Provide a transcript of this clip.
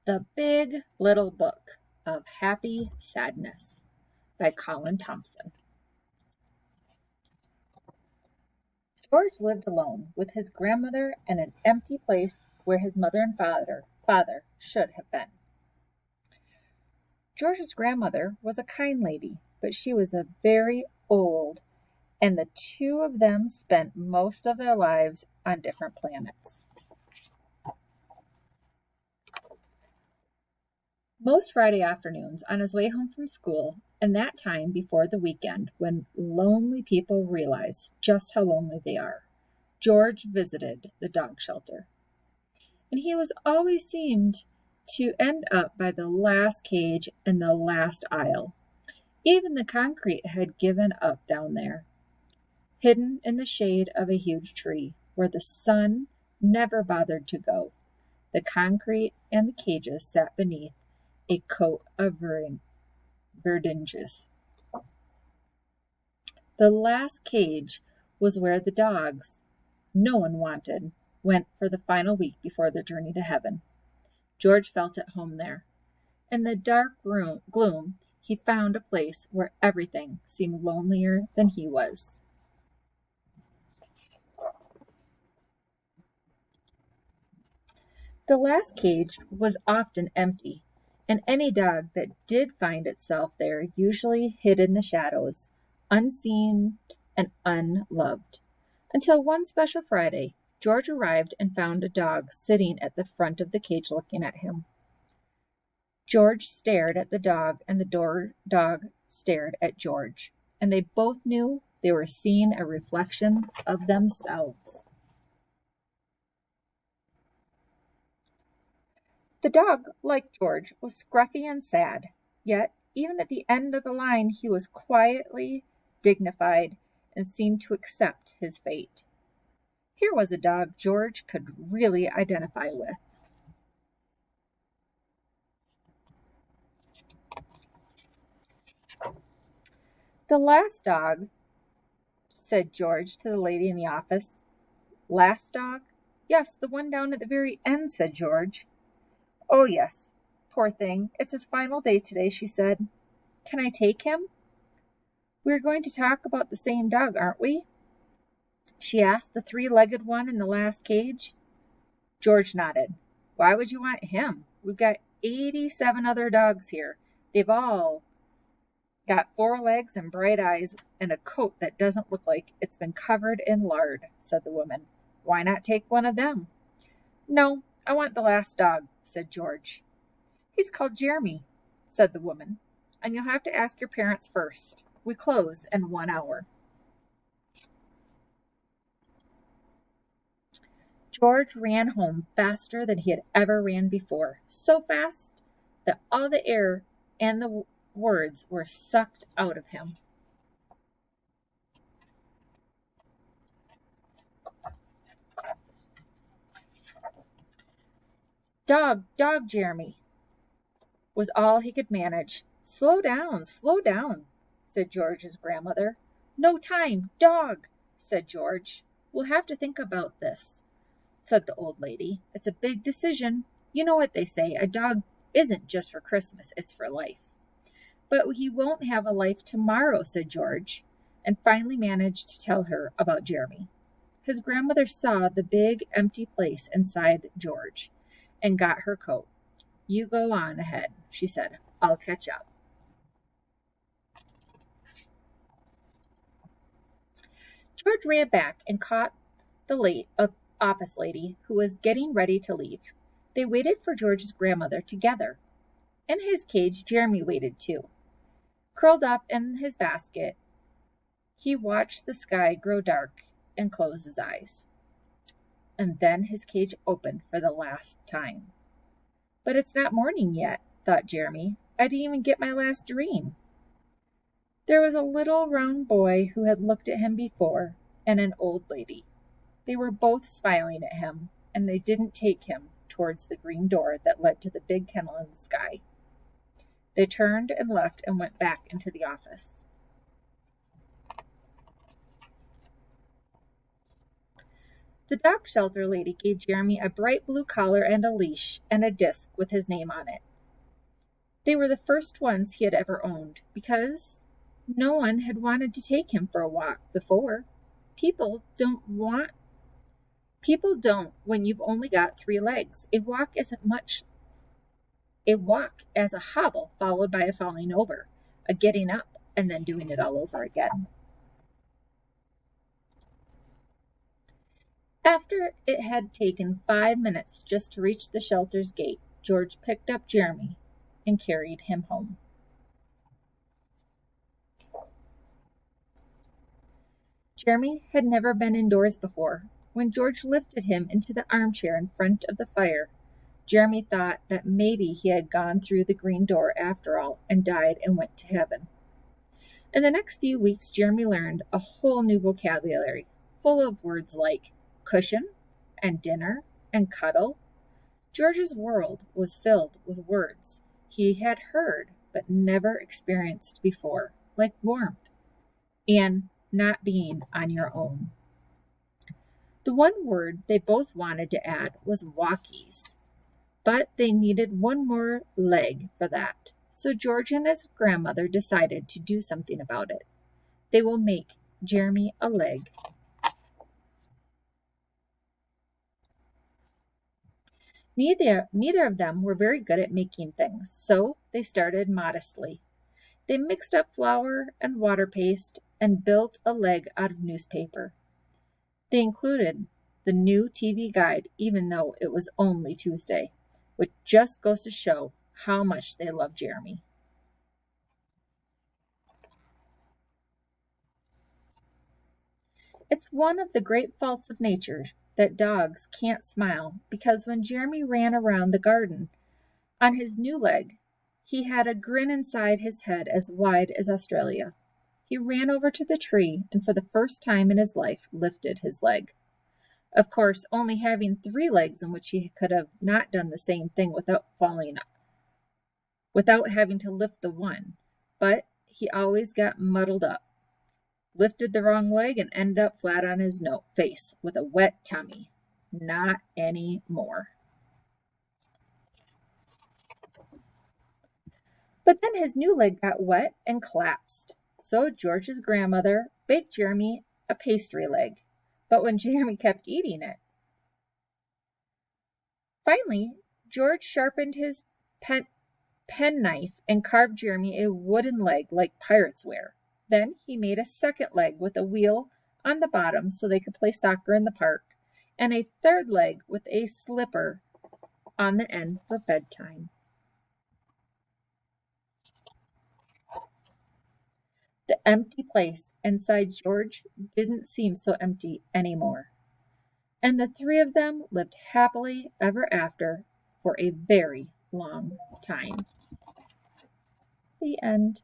The Big Little Book of Happy Sadness by Colin Thompson. George lived alone with his grandmother in an empty place where his mother and father should have been. George's grandmother was a kind lady, but she was very old, and the two of them spent most of their lives on different planets. Most Friday afternoons on his way home from school, and that time before the weekend when lonely people realize just how lonely they are, George visited the dog shelter. And he was always seemed to end up by the last cage in the last aisle. Even the concrete had given up down there, hidden in the shade of a huge tree where the sun never bothered to go. The concrete and the cages sat beneath a coat of verdinges. The last cage was where the dogs no one wanted went for the final week before their journey to heaven. George felt at home there. In the dark gloom, he found a place where everything seemed lonelier than he was. The last cage was often empty, and any dog that did find itself there usually hid in the shadows, unseen and unloved. Until one special Friday, George arrived and found a dog sitting at the front of the cage looking at him. George stared at the dog, and the dog stared at George, and they both knew they were seeing a reflection of themselves. The dog, like George, was scruffy and sad, yet even at the end of the line he was quietly dignified and seemed to accept his fate. Here was a dog George could really identify with. "The last dog," said George to the lady in the office. "Last dog? Yes, the one down at the very end," said George. "Oh, yes. Poor thing. It's his final day today," she said. "Can I take him?" "We're going to talk about the same dog, aren't we?" she asked the three-legged one in the last cage. George nodded. "Why would you want him? We've got 87 other dogs here. They've all got 4 legs and bright eyes and a coat that doesn't look like it's been covered in lard," said the woman. "Why not take one of them?" "No, I want the last dog," said George. "He's called Jeremy," said the woman, "and you'll have to ask your parents first. We close in 1 hour." George ran home faster than he had ever ran before, so fast that all the air and the words were sucked out of him. "Dog, dog, Jeremy," was all he could manage. Slow down, said George's grandmother. "No time, dog," said George. "We'll have to think about this," said the old lady. "It's a big decision. You know what they say, a dog isn't just for Christmas, it's for life." "But he won't have a life tomorrow," said George, and finally managed to tell her about Jeremy. His grandmother saw the big empty place inside George and got her coat. "You go on ahead," she said. "I'll catch up." George ran back and caught the late office lady who was getting ready to leave. They waited for George's grandmother together. In his cage, Jeremy waited too. Curled up in his basket, he watched the sky grow dark and closed his eyes. And then his cage opened for the last time. "But it's not morning yet," thought Jeremy. "I didn't even get my last dream." There was a little round boy who had looked at him before, and an old lady. They were both smiling at him, and they didn't take him towards the green door that led to the big kennel in the sky. They turned and left and went back into the office. The dog shelter lady gave Jeremy a bright blue collar and a leash and a disc with his name on it. They were the first ones he had ever owned, because no one had wanted to take him for a walk before. People don't when you've only got 3 legs. A walk as a hobble followed by a falling over, a getting up, and then doing it all over again. After it had taken 5 minutes just to reach the shelter's gate, George picked up Jeremy and carried him home. Jeremy had never been indoors before. When George lifted him into the armchair in front of the fire, Jeremy thought that maybe he had gone through the green door after all and died and went to heaven. In the next few weeks, Jeremy learned a whole new vocabulary, full of words like cushion and dinner and cuddle. George's world was filled with words he had heard but never experienced before, like warmth and not being on your own. The one word they both wanted to add was walkies, but they needed one more leg for that. So George and his grandmother decided to do something about it. They will make Jeremy a leg. Neither of them were very good at making things, so they started modestly. They mixed up flour and water paste and built a leg out of newspaper. They included the new TV guide, even though it was only Tuesday, which just goes to show how much they love Jeremy. It's one of the great faults of nature that dogs can't smile, because when Jeremy ran around the garden on his new leg, he had a grin inside his head as wide as Australia. He ran over to the tree and for the first time in his life lifted his leg. Of course, only having 3 legs in which he could have not done the same thing without having to lift the one, but he always got muddled up, lifted the wrong leg, and ended up flat on his face with a wet tummy. Not anymore. But then his new leg got wet and collapsed. So George's grandmother baked Jeremy a pastry leg. But when Jeremy kept eating it, finally, George sharpened his penknife and carved Jeremy a wooden leg like pirates wear. Then he made a second leg with a wheel on the bottom so they could play soccer in the park, and a third leg with a slipper on the end for bedtime. The empty place inside George didn't seem so empty anymore, and the 3 of them lived happily ever after for a very long time. The end.